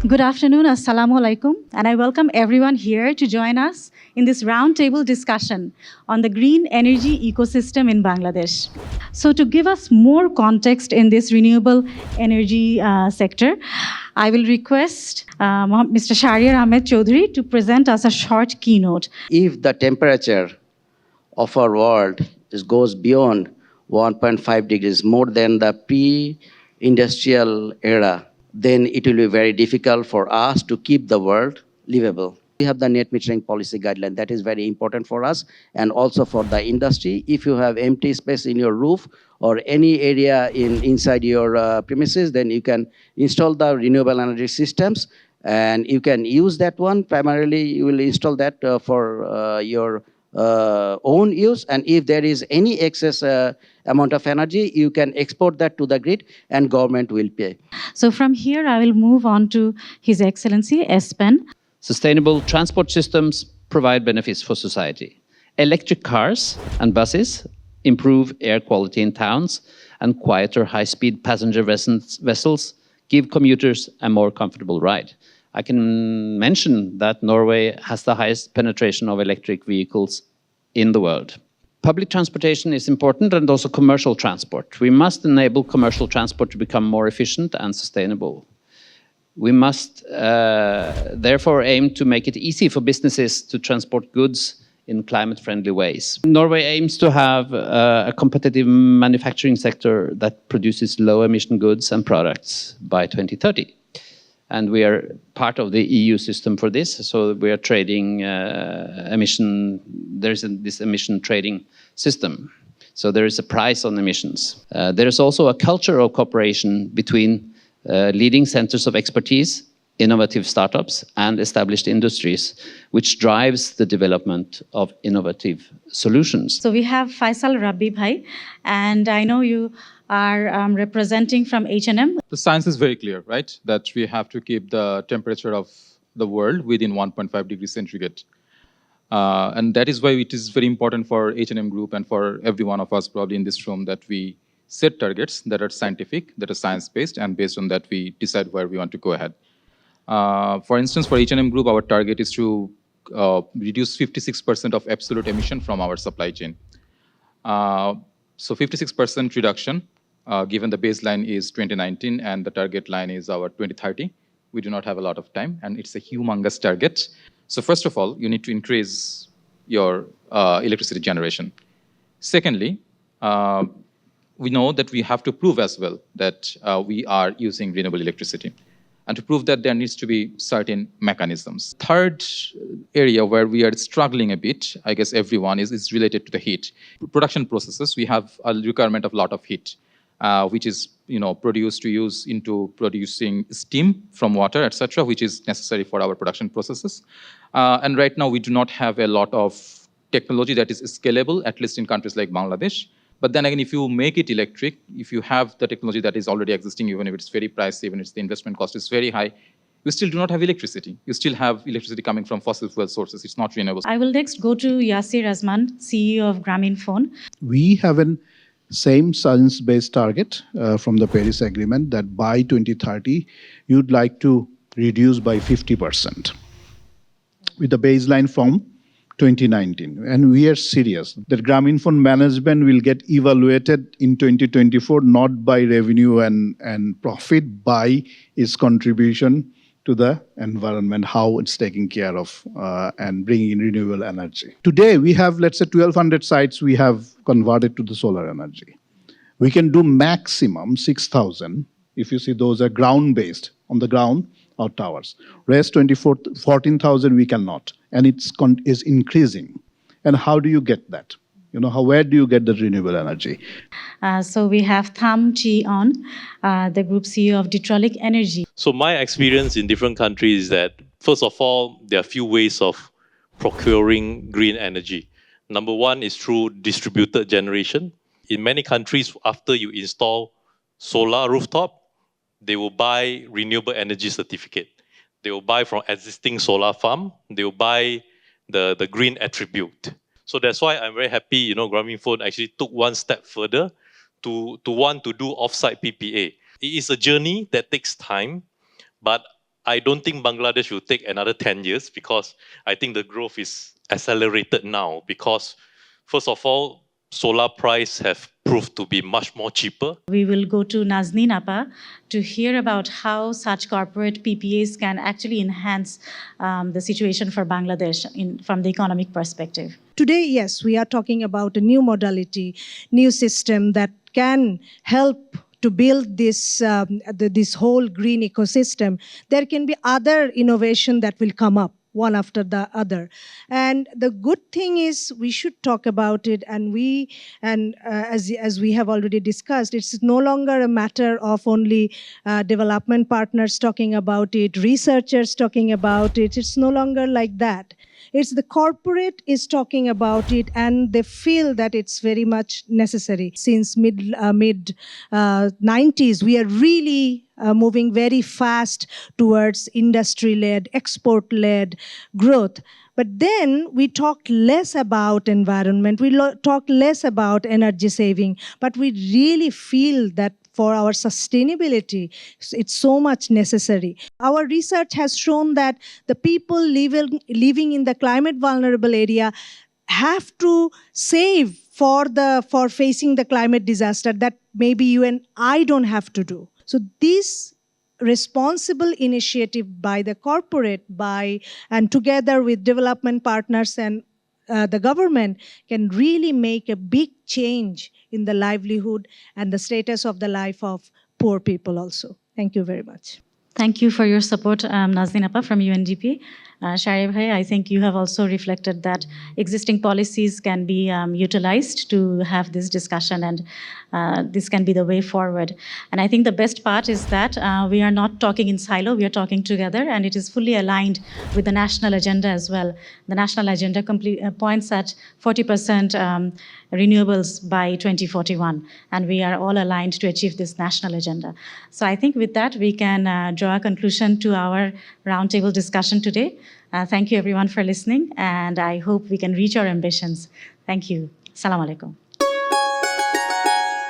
Good afternoon, Assalamu alaikum, and I welcome everyone here to join us in this roundtable discussion on the green energy ecosystem in Bangladesh. So, to give us more context in this renewable energy sector, I will request Mr. Shahriar Ahmed Chaudhary to present us a short keynote. If the temperature of our world goes beyond 1.5 degrees, more than the pre-industrial era, then it will be very difficult for us to keep the world livable. We have the net metering policy guideline that is very important for us and also for the industry. If you have empty space in your roof or any area inside your premises, then you can install the renewable energy systems and you can use that one. Primarily, you will install that for your own use, and if there is any excess amount of energy, you can export that to the grid and government will pay. So from here, I will move on to His Excellency Espen. Sustainable transport systems provide benefits for society. Electric cars and buses improve air quality in towns, and quieter high-speed passenger vessels give commuters a more comfortable ride. I can mention that Norway has the highest penetration of electric vehicles in the world. Public transportation is important, and also commercial transport. We must enable commercial transport to become more efficient and sustainable. We must therefore aim to make it easy for businesses to transport goods in climate-friendly ways. Norway aims to have a competitive manufacturing sector that produces low-emission goods and products by 2030. And we are part of the EU system for this, so we are trading there's this emission trading system. So there is a price on emissions. There is also a culture of cooperation between leading centers of expertise, innovative startups, and established industries, which drives the development of innovative solutions. So we have Faisal Rabbi Bhai, and I know you are representing from H&M. The science is very clear, right? That we have to keep the temperature of the world within 1.5 degrees centigrade. And that is why it is very important for H&M Group and for every one of us probably in this room that we set targets that are scientific, that are science-based, and based on that we decide where we want to go ahead. For instance, for H&M Group, our target is to reduce 56% of absolute emission from our supply chain. So 56% reduction, given the baseline is 2019 and the target line is our 2030. We do not have a lot of time, and it's a humongous target. So first of all, you need to increase your electricity generation. Secondly, we know that we have to prove as well that we are using renewable electricity. And to prove that, there needs to be certain mechanisms. Third area where we are struggling a bit, I guess everyone, is related to the heat. Production processes, we have a requirement of a lot of heat, which is produced to use into producing steam from water, etc., which is necessary for our production processes. And right now, we do not have a lot of technology that is scalable, at least in countries like Bangladesh. But then again, if you make it electric, if you have the technology that is already existing, even if it's very pricey, even if the investment cost is very high, you still do not have electricity. You still have electricity coming from fossil fuel sources. It's not renewable. I will next go to Yasir Azman, CEO of Grameenphone. We have a same science-based target from the Paris Agreement that by 2030, you'd like to reduce by 50% with the baseline from 2019, and we are serious that Grameenphone management will get evaluated in 2024 not by revenue and profit, by its contribution to the environment, how it's taking care of and bringing in renewable energy. Today we have, let's say, 1,200 sites we have converted to the solar energy. We can do maximum 6,000. If you see, those are ground-based, on the ground or towers. Rest 14,000 we cannot, and it is increasing. And how do you get that? Where do you get the renewable energy? So we have Tham Chi On, the Group CEO of Detrolic Energy. So my experience in different countries is that, first of all, there are a few ways of procuring green energy. Number one is through distributed generation. In many countries, after you install solar rooftop, they will buy renewable energy certificate. They will buy from existing solar farm. They will buy the green attribute. So that's why I'm very happy, Grameenphone actually took one step further to want to do offsite PPA. It is a journey that takes time, but I don't think Bangladesh will take another 10 years because I think the growth is accelerated now because, first of all, solar price have proved to be much more cheaper. We will go to Nazneen Appa to hear about how such corporate PPAs can actually enhance the situation for Bangladesh from the economic perspective. Today, yes, we are talking about a new modality, new system that can help to build this, this whole green ecosystem. There can be other innovation that will come up, one after the other. And the good thing is we should talk about it, and as we have already discussed, it's no longer a matter of only development partners talking about it, researchers talking about it. It's no longer like that. It's the corporate is talking about it, and they feel that it's very much necessary. Since mid 90s, we are really moving very fast towards industry-led, export-led growth. But then we talk less about environment, we talk less about energy saving, but we really feel that for our sustainability, it's so much necessary. Our research has shown that the people living in the climate vulnerable area have to save for facing the climate disaster that maybe you and I don't have to do. So this responsible initiative by the corporate, and together with development partners and the government can really make a big change in the livelihood and the status of the life of poor people also. Thank you very much. Thank you for your support, Nazneen Appa from UNDP. Shari Bhai, I think you have also reflected that existing policies can be utilized to have this discussion, and this can be the way forward. And I think the best part is that we are not talking in silo, we are talking together, and it is fully aligned with the national agenda as well. The national agenda points at 40% renewables by 2041, and we are all aligned to achieve this national agenda. So I think with that, we can draw a conclusion to our roundtable discussion today. Thank you everyone for listening, and I hope we can reach our ambitions. Thank you. Assalamu alaikum.